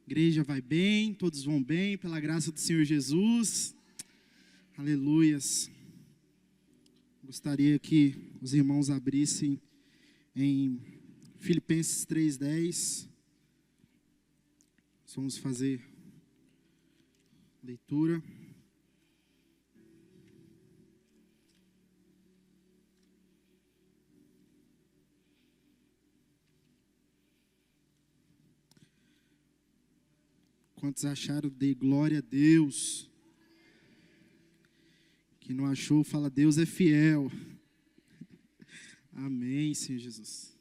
Igreja vai bem, todos vão bem, pela graça do Senhor Jesus. Aleluias. Gostaria que os irmãos abrissem em Filipenses 3:10. Vamos fazer leitura. Quantos acharam, dê glória a Deus. Quem não achou, fala, Deus é fiel. Amém, Senhor Jesus.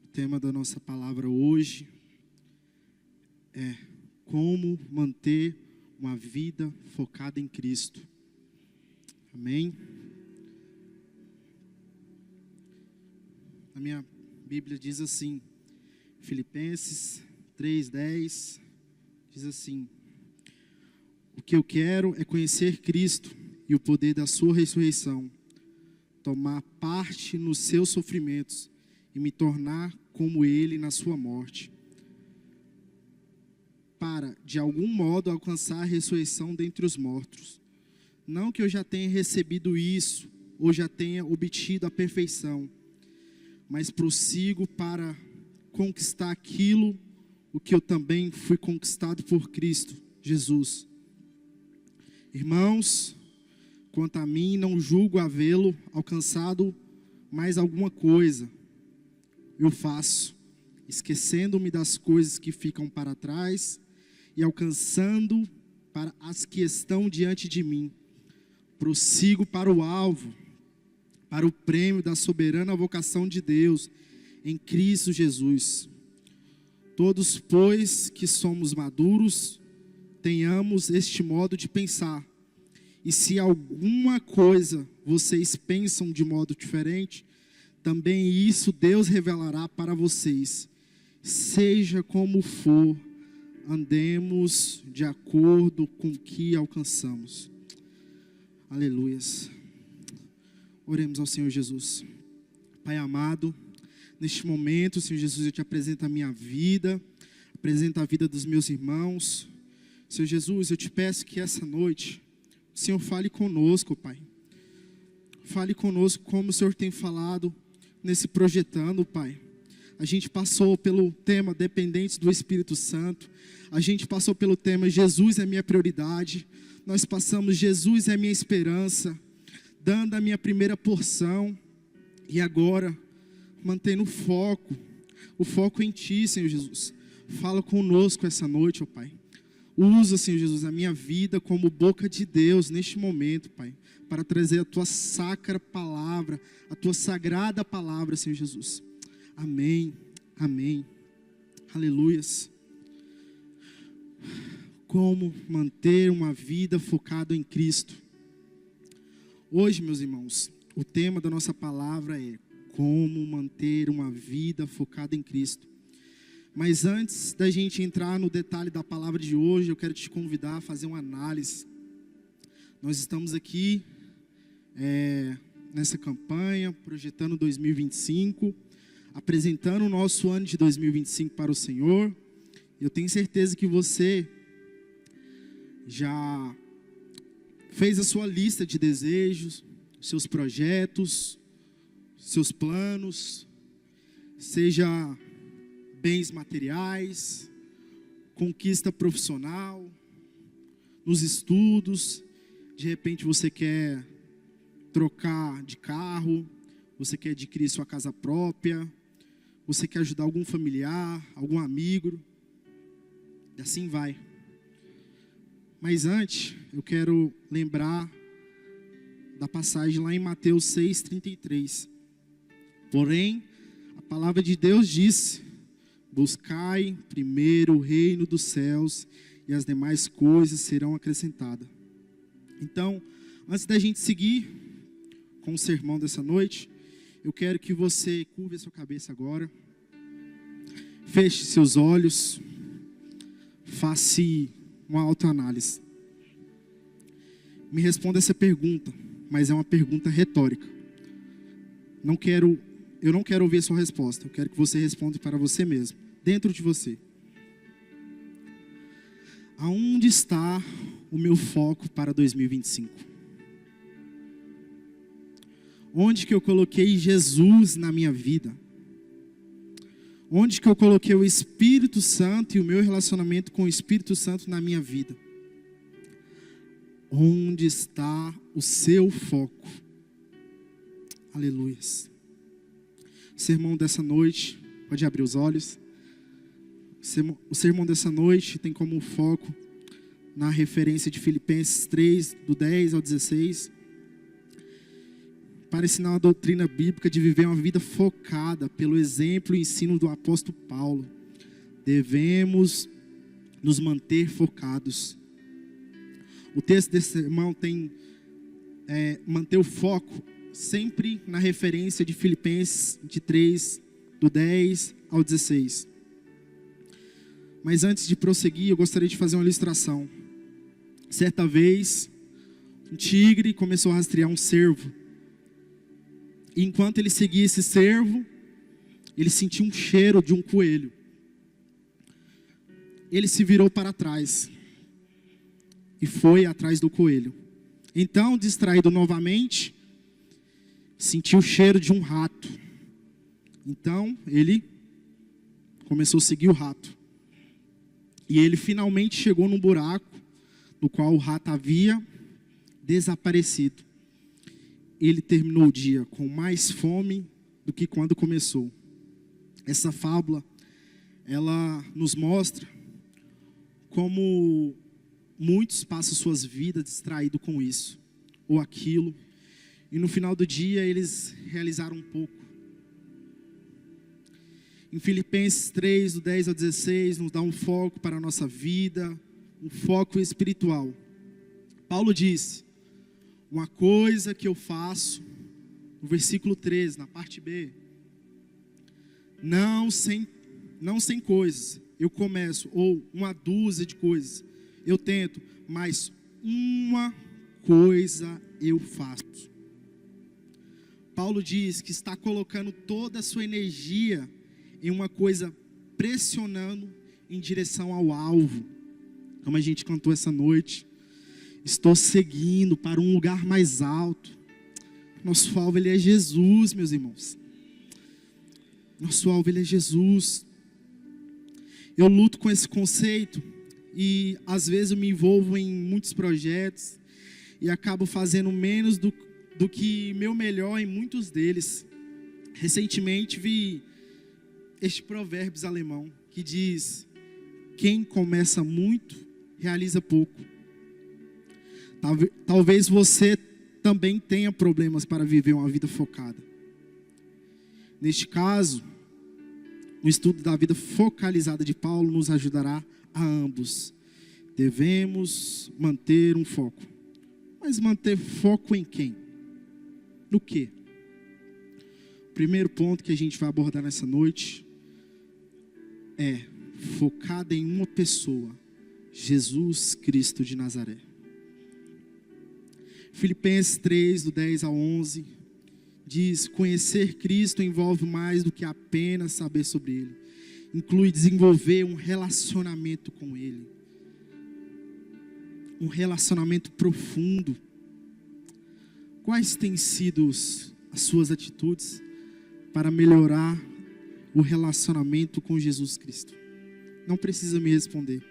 O tema da nossa palavra hoje é como manter uma vida focada em Cristo. Amém? A minha Bíblia diz assim, Filipenses 3:10, diz assim: o que eu quero é conhecer Cristo e o poder da sua ressurreição, tomar parte nos seus sofrimentos e me tornar como Ele na sua morte, para, de algum modo, alcançar a ressurreição dentre os mortos. Não que eu já tenha recebido isso, ou já tenha obtido a perfeição, mas prossigo para conquistar aquilo, o que eu também fui conquistado por Cristo Jesus. Irmãos, quanto a mim, não julgo havê-lo alcançado mais alguma coisa. Eu faço, esquecendo-me das coisas que ficam para trás e alcançando para as que estão diante de mim. Prossigo para o alvo, para o prêmio da soberana vocação de Deus em Cristo Jesus. Todos, pois, que somos maduros, tenhamos este modo de pensar. E se alguma coisa vocês pensam de modo diferente, também isso Deus revelará para vocês. Seja como for, andemos de acordo com o que alcançamos. Aleluias. Oremos ao Senhor Jesus. Pai amado, neste momento, Senhor Jesus, eu te apresento a minha vida, apresento a vida dos meus irmãos. Senhor Jesus, eu te peço que essa noite, o Senhor fale conosco, Pai. Fale conosco como o Senhor tem falado nesse projetando, Pai. A gente passou pelo tema dependentes do Espírito Santo. A gente passou pelo tema Jesus é minha prioridade. Nós passamos Jesus é minha esperança, dando a minha primeira porção. E agora, mantendo o foco em Ti, Senhor Jesus. Fala conosco essa noite, ó Pai. Usa, Senhor Jesus, a minha vida como boca de Deus neste momento, Pai, para trazer a Tua sacra palavra, a Tua sagrada palavra, Senhor Jesus. Amém, amém, aleluias. Como manter uma vida focada em Cristo. Hoje, meus irmãos, o tema da nossa palavra é como manter uma vida focada em Cristo. Mas antes da gente entrar no detalhe da palavra de hoje, eu quero te convidar a fazer uma análise. Nós estamos aqui nessa campanha, projetando 2025, apresentando o nosso ano de 2025 para o Senhor. Eu tenho certeza que você já fez a sua lista de desejos, seus projetos, seus planos, seja bens materiais, conquista profissional, nos estudos. De repente você quer trocar de carro, você quer adquirir sua casa própria, você quer ajudar algum familiar, algum amigo, e assim vai. Mas antes, eu quero lembrar da passagem lá em Mateus 6:33. Porém, a palavra de Deus diz: buscai primeiro o reino dos céus e as demais coisas serão acrescentadas. Então, antes da gente seguir com o sermão dessa noite, eu quero que você curve a sua cabeça agora, feche seus olhos, faça uma autoanálise. Me responda essa pergunta, mas é uma pergunta retórica. Eu não quero ouvir a sua resposta. Eu quero que você responda para você mesmo, dentro de você. Aonde está o meu foco para 2025? Onde que eu coloquei Jesus na minha vida? Onde que eu coloquei o Espírito Santo e o meu relacionamento com o Espírito Santo na minha vida? Onde está o seu foco? Aleluias. O sermão dessa noite, pode abrir os olhos. O sermão dessa noite tem como foco na referência de Filipenses 3, do 10 ao 16. Para ensinar a doutrina bíblica de viver uma vida focada pelo exemplo e ensino do apóstolo Paulo. Devemos nos manter focados. O texto desse sermão tem manter o foco sempre na referência de Filipenses de 3, do 10 ao 16. Mas antes de prosseguir, eu gostaria de fazer uma ilustração. Certa vez, um tigre começou a rastrear um cervo. E enquanto ele seguia esse cervo, ele sentiu um cheiro de um coelho. Ele se virou para trás e foi atrás do coelho. Então, distraído novamente, sentiu o cheiro de um rato. Então, ele começou a seguir o rato. E ele finalmente chegou num buraco no qual o rato havia desaparecido. Ele terminou o dia com mais fome do que quando começou. Essa fábula, ela nos mostra como muitos passam suas vidas distraídos com isso ou aquilo. E no final do dia eles realizaram um pouco. Em Filipenses 3, do 10 ao 16, nos dá um foco para a nossa vida, um foco espiritual. Paulo disse: uma coisa que eu faço, no versículo 13, na parte B, não sem coisas, eu começo, ou uma dúzia de coisas, eu tento, mas uma coisa eu faço. Paulo diz que está colocando toda a sua energia em uma coisa, pressionando em direção ao alvo, como a gente cantou essa noite. Estou seguindo para um lugar mais alto. Nosso alvo, ele é Jesus, meus irmãos. Nosso alvo, ele é Jesus. Eu luto com esse conceito e às vezes eu me envolvo em muitos projetos e acabo fazendo menos do que meu melhor em muitos deles. Recentemente vi este provérbio alemão que diz: quem começa muito, realiza pouco. Talvez você também tenha problemas para viver uma vida focada. Neste caso, o estudo da vida focalizada de Paulo nos ajudará a ambos. Devemos manter um foco. Mas manter foco em quem? No quê? O primeiro ponto que a gente vai abordar nessa noite é focado em uma pessoa, Jesus Cristo de Nazaré. Filipenses 3, do 10 ao 11, diz: conhecer Cristo envolve mais do que apenas saber sobre Ele. Inclui desenvolver um relacionamento com Ele. Um relacionamento profundo. Quais têm sido as suas atitudes para melhorar o relacionamento com Jesus Cristo? Não precisa me responder.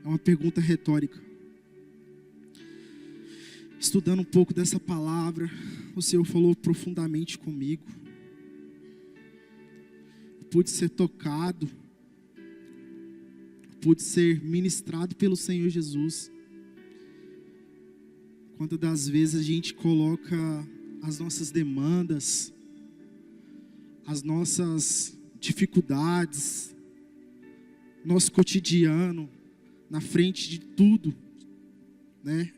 É uma pergunta retórica. Estudando um pouco dessa palavra, o Senhor falou profundamente comigo. Pude ser tocado, pude ser ministrado pelo Senhor Jesus. Quantas das vezes a gente coloca as nossas demandas, as nossas dificuldades, nosso cotidiano na frente de tudo, né?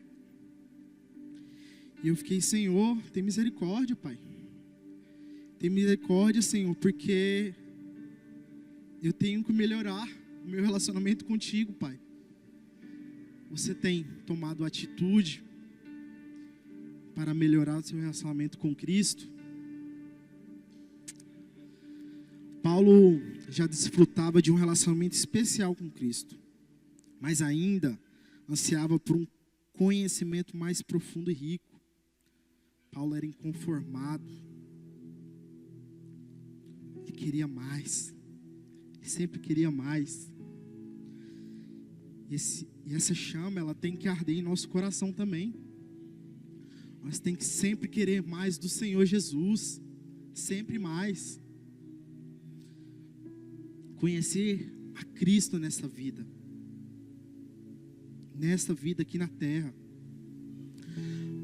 E eu fiquei: Senhor, tem misericórdia, Pai. Tem misericórdia, Senhor, porque eu tenho que melhorar o meu relacionamento contigo, Pai. Você tem tomado atitude para melhorar o seu relacionamento com Cristo. Paulo já desfrutava de um relacionamento especial com Cristo, mas ainda ansiava por um conhecimento mais profundo e rico. Paulo era inconformado. Ele queria mais. Ele sempre queria mais. E essa chama, ela tem que arder em nosso coração também. Nós temos que sempre querer mais do Senhor Jesus. Sempre mais. Conhecer a Cristo nessa vida. Nesta vida aqui na terra.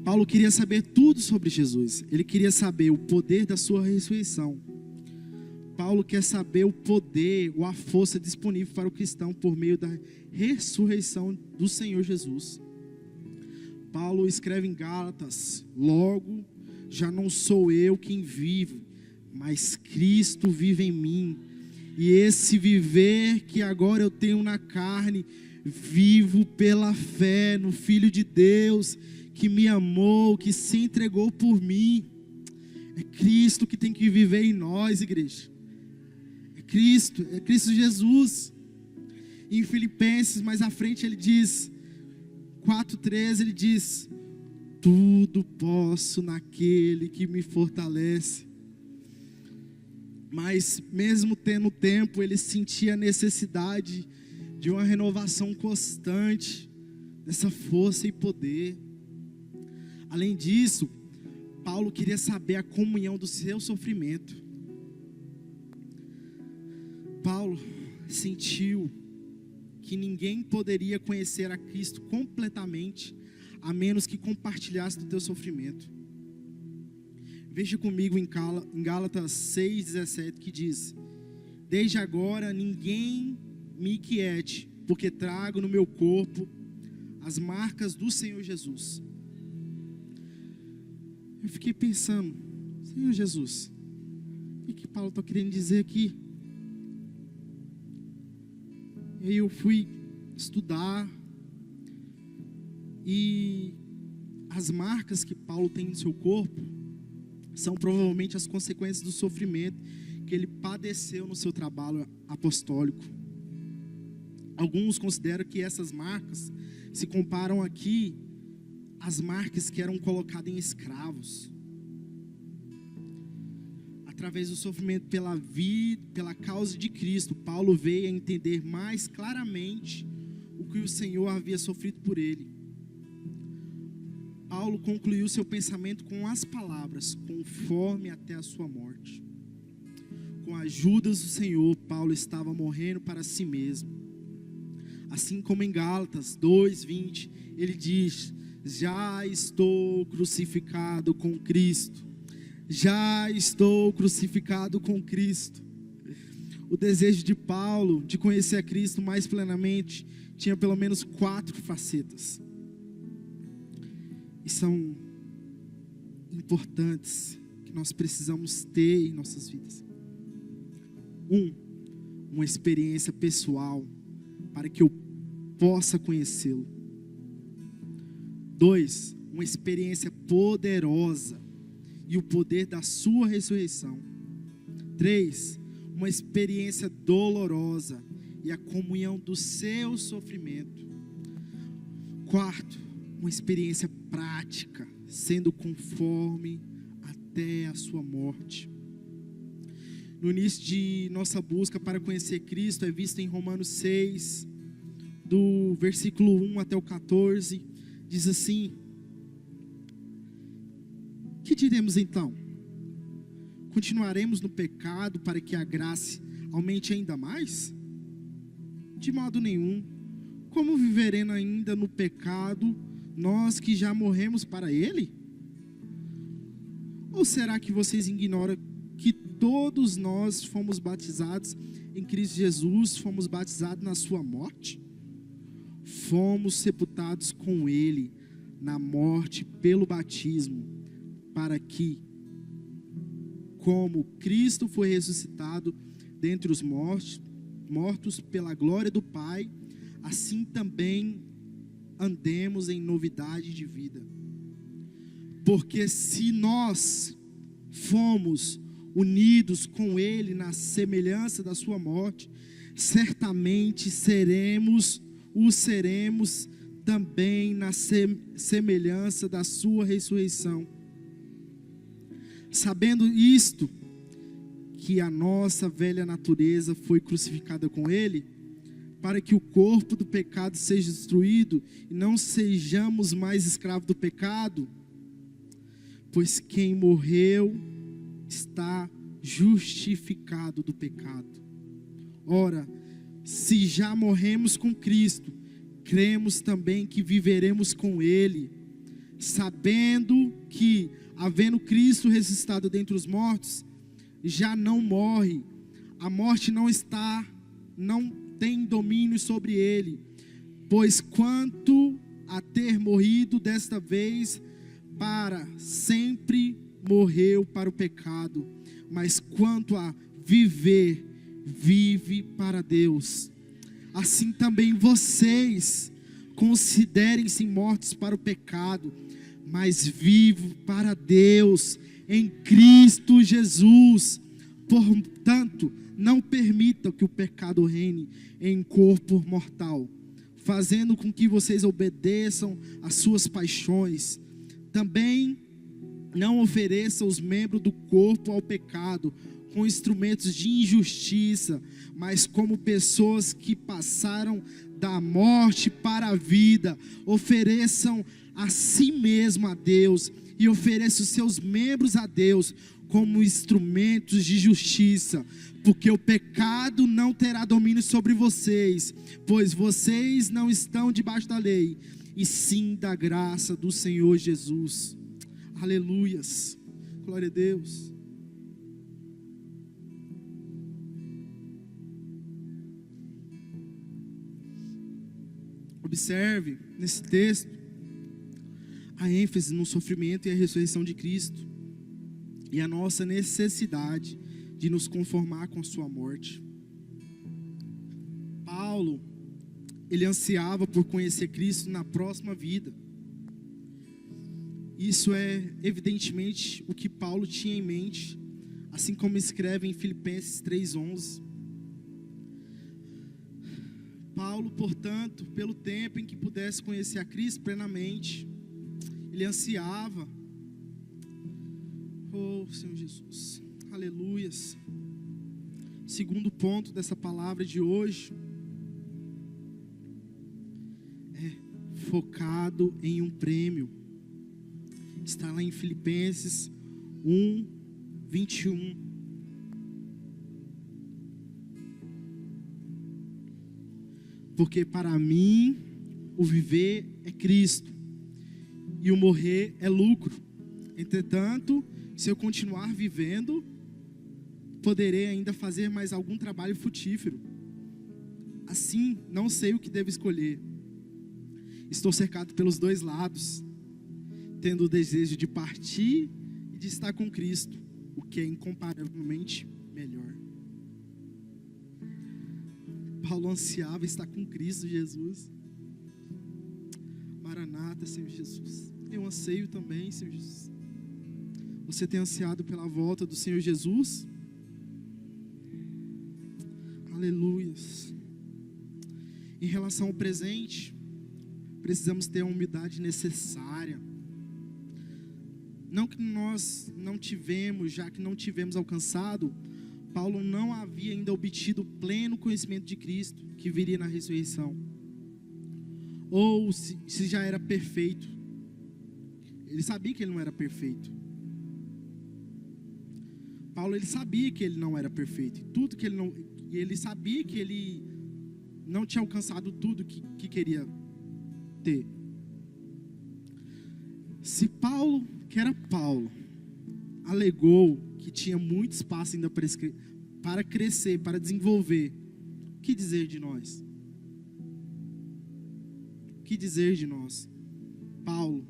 Paulo queria saber tudo sobre Jesus. Ele queria saber o poder da sua ressurreição. Paulo quer saber o poder ou a força disponível para o cristão por meio da ressurreição do Senhor Jesus. Paulo escreve em Gálatas: logo, já não sou eu quem vive, mas Cristo vive em mim. E esse viver que agora eu tenho na carne, vivo pela fé no Filho de Deus, que me amou, que se entregou por mim. É Cristo que tem que viver em nós, igreja. É Cristo Jesus. Em Filipenses, mais à frente, ele diz, 4:13, ele diz: tudo posso naquele que me fortalece. Mas mesmo tendo tempo, ele sentia a necessidade de uma renovação constante, dessa força e poder. Além disso, Paulo queria saber a comunhão do seu sofrimento. Paulo sentiu que ninguém poderia conhecer a Cristo completamente, a menos que compartilhasse do teu sofrimento. Veja comigo em Gálatas 6:17, que diz: desde agora ninguém me inquiete, porque trago no meu corpo as marcas do Senhor Jesus. Eu fiquei pensando: Senhor Jesus, o que Paulo está querendo dizer aqui? E aí eu fui estudar, e as marcas que Paulo tem no seu corpo são provavelmente as consequências do sofrimento que ele padeceu no seu trabalho apostólico. Alguns consideram que essas marcas se comparam aqui às marcas que eram colocadas em escravos. Através do sofrimento pela vida, pela causa de Cristo, Paulo veio a entender mais claramente o que o Senhor havia sofrido por ele. Paulo concluiu seu pensamento com as palavras: conforme até a sua morte. Com a ajuda do Senhor, Paulo estava morrendo para si mesmo. Assim como em Gálatas 2:20, ele diz: já estou crucificado com Cristo. Já estou crucificado com Cristo. O desejo de Paulo de conhecer a Cristo mais plenamente tinha pelo menos 4 facetas. E são importantes, que nós precisamos ter em nossas vidas. Uma experiência pessoal, para que eu possa conhecê-lo. 2, uma experiência poderosa, e o poder da sua ressurreição. 3, uma experiência dolorosa, e a comunhão do seu sofrimento. 4, uma experiência prática, sendo conforme até a sua morte. No início de nossa busca para conhecer Cristo, é visto em Romanos 6, do versículo 1 até o 14, diz assim: que diremos então? Continuaremos no pecado para que a graça aumente ainda mais? De modo nenhum. Como viveremos ainda no pecado, nós que já morremos para ele? Ou será que vocês ignoram que todos nós fomos batizados em Cristo Jesus, fomos batizados na sua morte? Fomos sepultados com ele na morte pelo batismo, para que, como Cristo foi ressuscitado dentre os mortos pela glória do Pai, assim também andemos em novidade de vida. Porque se nós fomos unidos com Ele na semelhança da sua morte, certamente seremos também na semelhança da sua ressurreição. Sabendo isto, que a nossa velha natureza foi crucificada com Ele, para que o corpo do pecado seja destruído e não sejamos mais escravos do pecado, pois quem morreu está justificado do pecado. Ora, se já morremos com Cristo, cremos também que viveremos com Ele, sabendo que, havendo Cristo ressuscitado dentre os mortos, já não morre, a morte não tem domínio sobre ele, pois quanto a ter morrido desta vez para sempre, morreu para o pecado, mas quanto a viver, vive para Deus. Assim também vocês considerem-se mortos para o pecado, mas vivos para Deus em Cristo Jesus. Portanto, não permitam que o pecado reine em corpo mortal, fazendo com que vocês obedeçam às suas paixões. Também não ofereçam os membros do corpo ao pecado com instrumentos de injustiça, mas como pessoas que passaram da morte para a vida. Ofereçam a si mesmo a Deus e ofereçam os seus membros a Deus como instrumentos de justiça, porque o pecado não terá domínio sobre vocês, pois vocês não estão debaixo da lei, e sim da graça do Senhor Jesus. Aleluias, glória a Deus. Observe nesse texto a ênfase no sofrimento e a ressurreição de Cristo, e a nossa necessidade de nos conformar com a sua morte. Paulo, ele ansiava por conhecer Cristo na próxima vida. Isso é evidentemente o que Paulo tinha em mente, assim como escreve em Filipenses 3:11. Paulo, portanto, pelo tempo em que pudesse conhecer a Cristo plenamente, ele ansiava. Oh, Senhor Jesus, aleluias. Segundo ponto dessa palavra de hoje é focado em um prêmio. Está lá em Filipenses 1:21. Porque para mim o viver é Cristo e o morrer é lucro. Entretanto, se eu continuar vivendo, poderei ainda fazer mais algum trabalho frutífero. Assim, não sei o que devo escolher. Estou cercado pelos dois lados, tendo o desejo de partir e de estar com Cristo, o que é incomparavelmente melhor. Paulo ansiava estar com Cristo Jesus. Maranata, Senhor Jesus. Eu anseio também, Senhor Jesus. Você tem ansiado pela volta do Senhor Jesus? Aleluias. Em relação ao presente, precisamos ter a humildade necessária. Não que nós não tivemos, já que não tivemos alcançado, Paulo não havia ainda obtido o pleno conhecimento de Cristo, que viria na ressurreição. Ou se já era perfeito. Ele sabia que ele não era perfeito. Paulo, ele sabia que ele não era perfeito. Ele sabia que ele não tinha alcançado tudo que queria ter. Se Paulo, que era Paulo, alegou que tinha muito espaço ainda para crescer, para desenvolver, o que dizer de nós? O que dizer de nós? Paulo,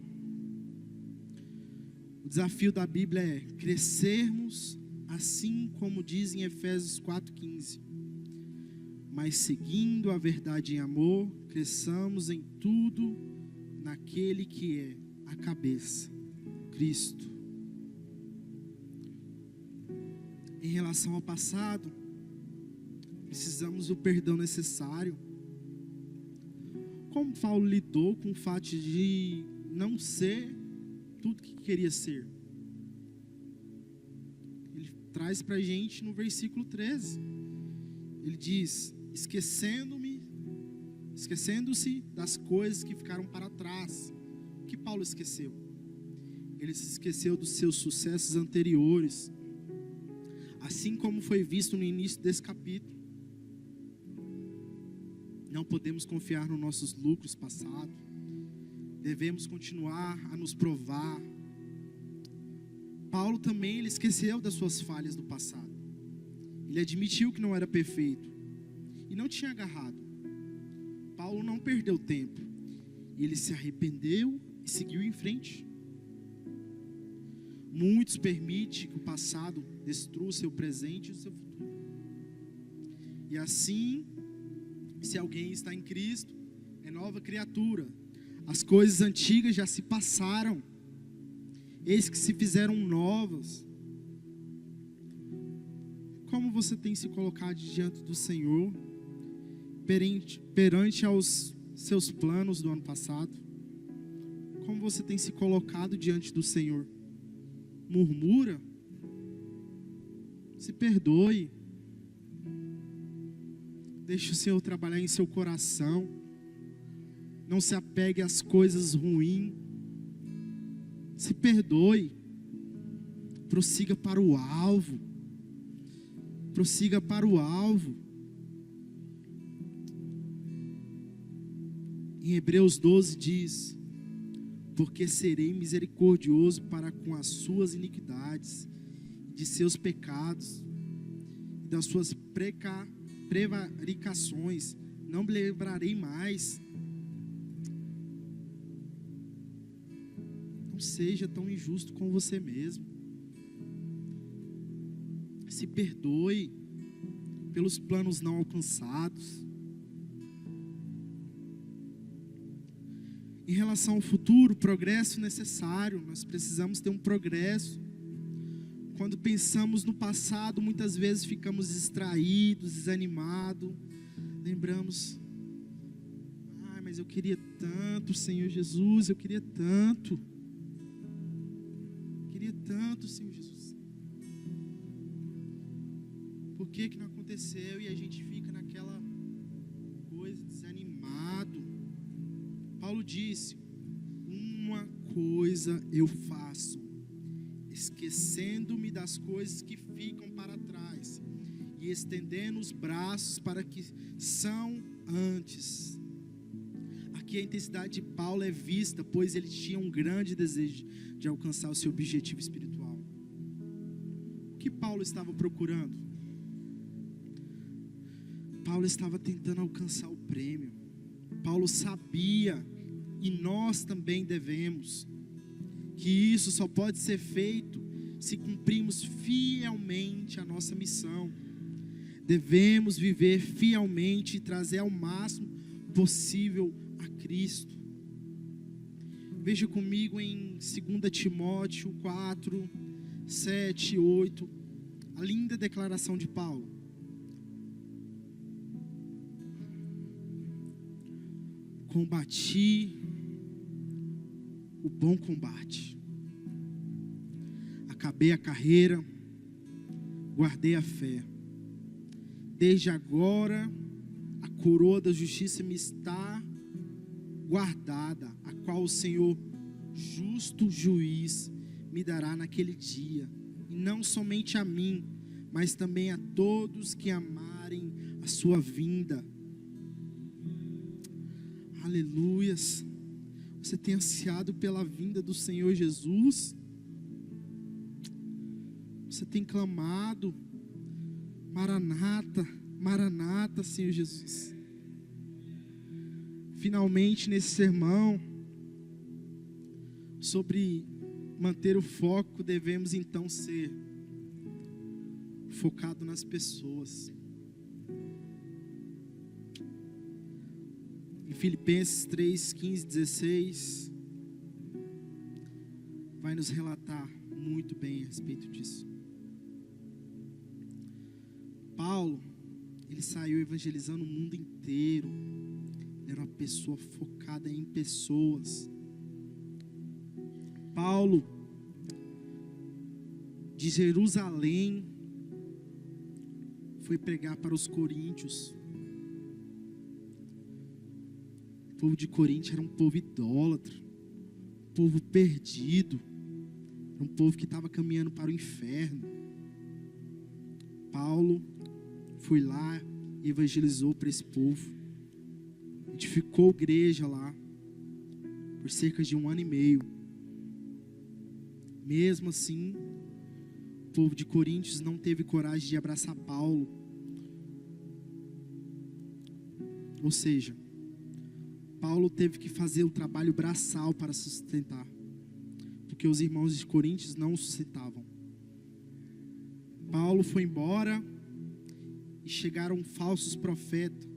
o desafio da Bíblia é crescermos assim como diz em Efésios 4:15. Mas seguindo a verdade em amor, cresçamos em tudo naquele que é a cabeça, Cristo. Em relação ao passado, precisamos do perdão necessário. Como Paulo lidou com o fato de não ser tudo que queria ser? Ele traz para a gente no versículo 13. Ele diz: esquecendo-se das coisas que ficaram para trás. O que Paulo esqueceu? Ele se esqueceu dos seus sucessos anteriores, assim como foi visto no início desse capítulo. Não podemos confiar nos nossos lucros passados. Devemos continuar a nos provar. Paulo também, ele esqueceu das suas falhas do passado. Ele admitiu que não era perfeito e não tinha agarrado. Paulo não perdeu tempo. Ele se arrependeu e seguiu em frente. Muitos permitem que o passado destrua o seu presente e o seu futuro. E assim, se alguém está em Cristo, é nova criatura. As coisas antigas já se passaram, eis que se fizeram novas. Como você tem se colocado diante do Senhor, perante aos seus planos do ano passado? Como você tem se colocado diante do Senhor? Murmura? Se perdoe. Deixe o Senhor trabalhar em seu coração. Não se apegue às coisas ruins. Se perdoe. Prossiga para o alvo. Prossiga para o alvo. Em Hebreus 12 diz: porque serei misericordioso para com as suas iniquidades, de seus pecados, e das suas prevaricações, não me lembrarei mais. Não seja tão injusto com você mesmo. Se perdoe pelos planos não alcançados. Em relação ao futuro, progresso necessário. Nós precisamos ter um progresso. Quando pensamos no passado, muitas vezes ficamos distraídos, desanimados. Lembramos: mas eu queria tanto, Senhor Jesus, eu queria tanto. Queria tanto, Senhor Jesus. Por que não aconteceu? E a gente fica naquela coisa, desanimado. Paulo disse: uma coisa eu faço, esquecendo-me das coisas que ficam para trás e estendendo os braços para que são antes. Aqui a intensidade de Paulo é vista, pois ele tinha um grande desejo de alcançar o seu objetivo espiritual. O que Paulo estava procurando? Paulo estava tentando alcançar o prêmio. Paulo sabia, e nós também devemos, que isso só pode ser feito se cumprirmos fielmente a nossa missão. Devemos viver fielmente e trazer ao máximo possível a Cristo. Veja comigo em 2 Timóteo 4, 7 e 8, a linda declaração de Paulo. Combati o bom combate, acabei a carreira, guardei a fé. Desde agora a coroa da justiça me está guardada, a qual o Senhor, justo juiz, me dará naquele dia, e não somente a mim, mas também a todos que amarem a sua vinda. Aleluias. Você tem ansiado pela vinda do Senhor Jesus? Você tem clamado: Maranata, Maranata, Senhor Jesus. Finalmente, nesse sermão sobre manter o foco, devemos então ser focado nas pessoas. Em Filipenses 3, 15, 16, vai nos relatar muito bem a respeito disso. Paulo, ele saiu evangelizando o mundo inteiro. Ele era uma pessoa focada em pessoas. Paulo, de Jerusalém, foi pregar para os coríntios. O povo de Corinto era um povo idólatra, um povo perdido, era um povo que estava caminhando para o inferno. Paulo foi lá e evangelizou para esse povo, edificou igreja lá por cerca de 1 ano e meio. Mesmo assim, o povo de Coríntios não teve coragem de abraçar Paulo. Ou seja, Paulo teve que fazer o trabalho braçal para sustentar, porque os irmãos de Coríntios não o sustentavam. Paulo foi embora e chegaram falsos profetas.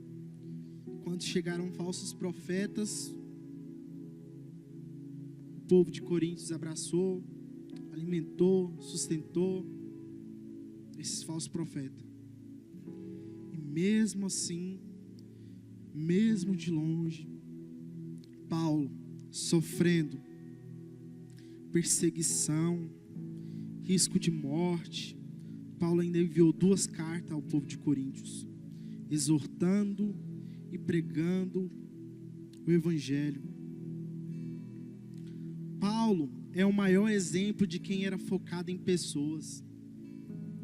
Quando chegaram falsos profetas, o povo de Coríntios abraçou, alimentou, sustentou esses falsos profetas. E mesmo assim, mesmo de longe, Paulo sofrendo perseguição, risco de morte, Paulo ainda enviou 2 cartas ao povo de Coríntios, exortando e pregando o evangelho. Paulo é o maior exemplo de quem era focado em pessoas.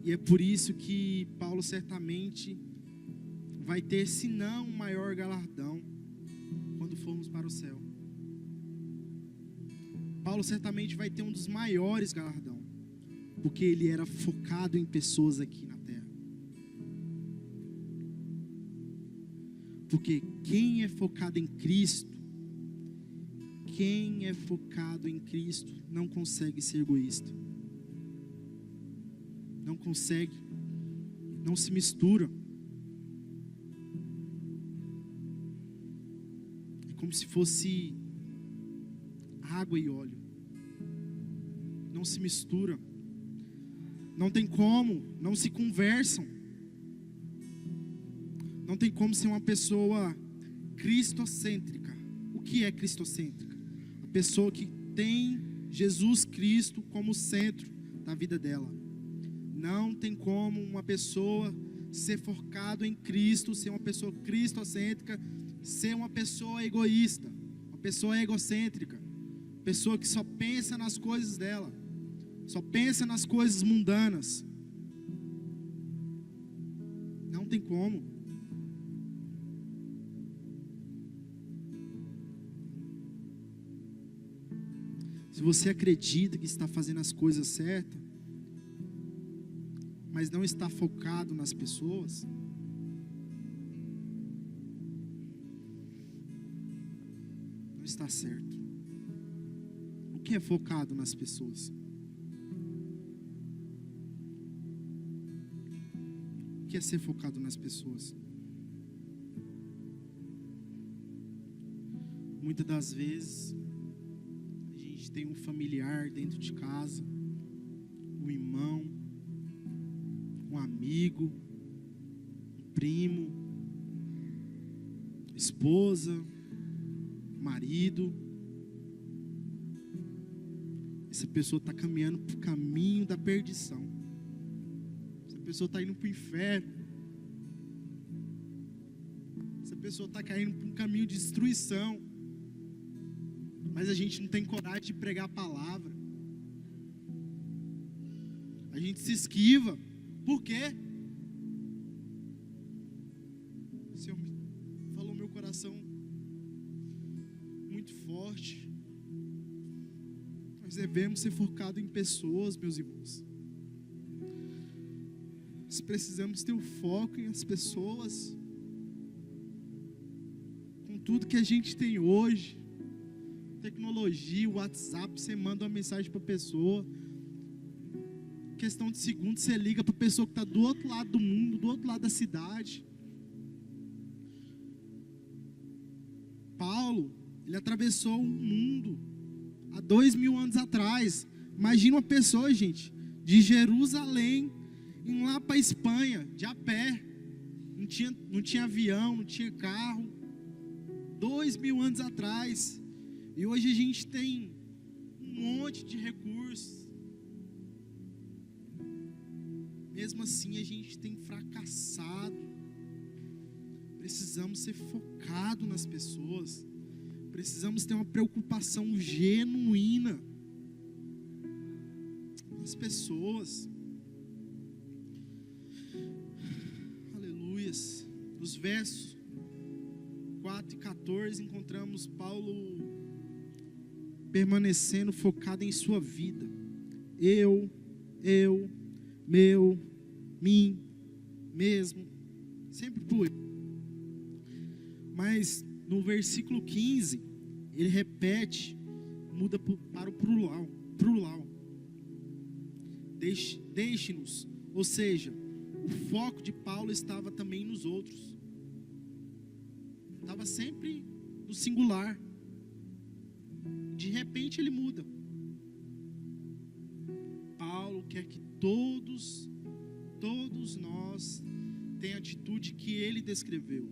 E é por isso que Paulo certamente vai ter, se não, um maior galardão quando formos para o céu. Paulo certamente vai ter um dos maiores galardões, porque ele era focado em pessoas aqui na terra. Porque quem é focado em Cristo, quem é focado em Cristo não consegue ser egoísta. Não consegue, não se mistura. É como se fosse água e óleo. Não se mistura. Não tem como, não se conversam. Não tem como ser uma pessoa cristocêntrica. O que é cristocêntrica? A pessoa que tem Jesus Cristo como centro da vida dela. Não tem como uma pessoa ser focada em Cristo, ser uma pessoa cristocêntrica, ser uma pessoa egoísta, uma pessoa egocêntrica, pessoa que só pensa nas coisas dela, só pensa nas coisas mundanas. Não tem como. Se você acredita que está fazendo as coisas certas, mas não está focado nas pessoas, não está certo. O que é focado nas pessoas? O que é ser focado nas pessoas? Muitas das vezes a gente tem um familiar dentro de casa, um irmão, um amigo, um primo, esposa, marido. Essa pessoa está caminhando para o caminho da perdição. Essa pessoa está indo para o inferno. Essa pessoa está caindo para um caminho de destruição. Mas a gente não tem coragem de pregar a palavra. A gente se esquiva. Por quê? O Senhor falou no meu coração muito forte. Nós devemos ser focados em pessoas, meus irmãos. Nós precisamos ter o foco em as pessoas. Com tudo que a gente tem hoje, tecnologia, WhatsApp, você manda uma mensagem para a pessoa. Questão de segundos, você liga para a pessoa que está do outro lado do mundo, do outro lado da cidade. Paulo, ele atravessou o mundo há 2000 anos atrás, Imagina uma pessoa, gente, de Jerusalém, indo lá para a Espanha, de a pé. Não tinha avião, não tinha carro. 2000 anos atrás. E hoje a gente tem um monte de recursos. Mesmo assim a gente tem fracassado. Precisamos ser focados nas pessoas. Precisamos ter uma preocupação genuína nas pessoas. Aleluias. Nos versos 4 e 14 encontramos Paulo permanecendo focado em sua vida. Eu, meu, mim, mesmo, sempre por. Mas no versículo 15, ele repete, muda para o plural. Deixe-nos, ou seja, o foco de Paulo estava também nos outros. Estava sempre no singular. De repente ele muda. Paulo quer que todos nós tenham a atitude que ele descreveu.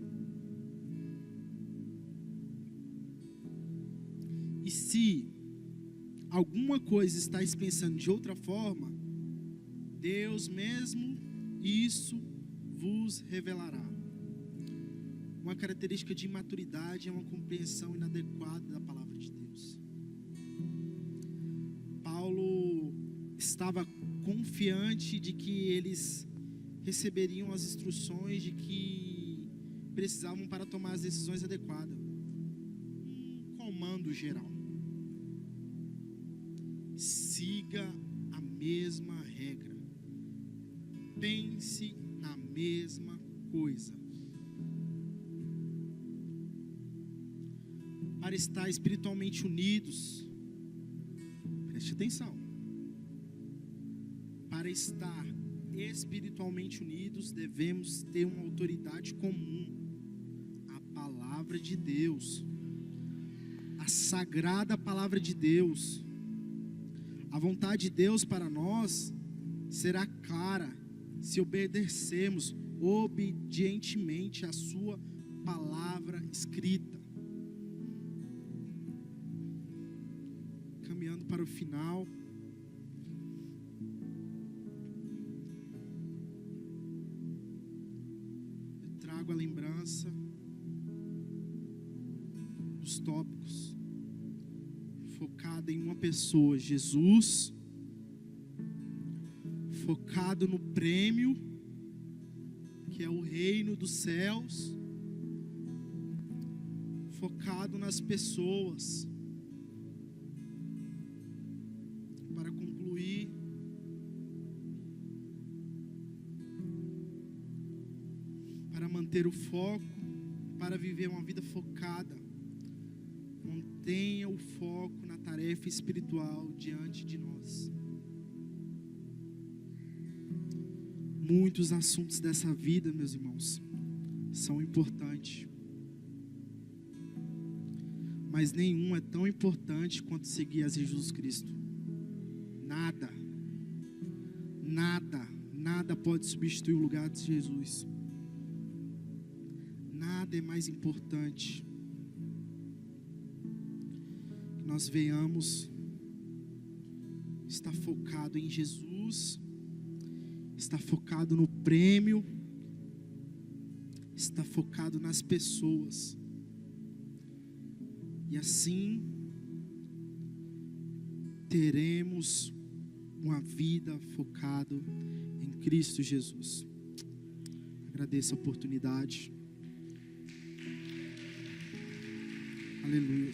E se alguma coisa está pensando de outra forma, Deus mesmo isso vos revelará. Uma característica de imaturidade é uma compreensão inadequada da palavra de Deus. Paulo estava confiante de que eles receberiam as instruções de que precisavam para tomar as decisões adequadas. Um comando geral. Siga a mesma regra. Pense na mesma coisa. Para estar espiritualmente unidos, preste atenção. Para estar espiritualmente unidos, devemos ter uma autoridade comum, a palavra de Deus, a sagrada palavra de Deus. A vontade de Deus para nós será clara se obedecermos obedientemente a sua palavra escrita. Caminhando para o final, eu trago a lembrança dos tópicos focada em uma pessoa, Jesus, focado no prêmio, que é o reino dos céus, focado nas pessoas. Para concluir, para manter o foco, para viver uma vida focada, mantenha o foco na tarefa espiritual diante de nós. Muitos assuntos dessa vida, meus irmãos, são importantes, mas nenhum é tão importante quanto seguir a Jesus Cristo. Nada pode substituir o lugar de Jesus. Nada é mais importante. Que nós venhamos estar focado em Jesus, estar focado no prêmio, estar focado nas pessoas. E assim teremos uma vida focada em Cristo Jesus. Agradeço a oportunidade. Aleluia.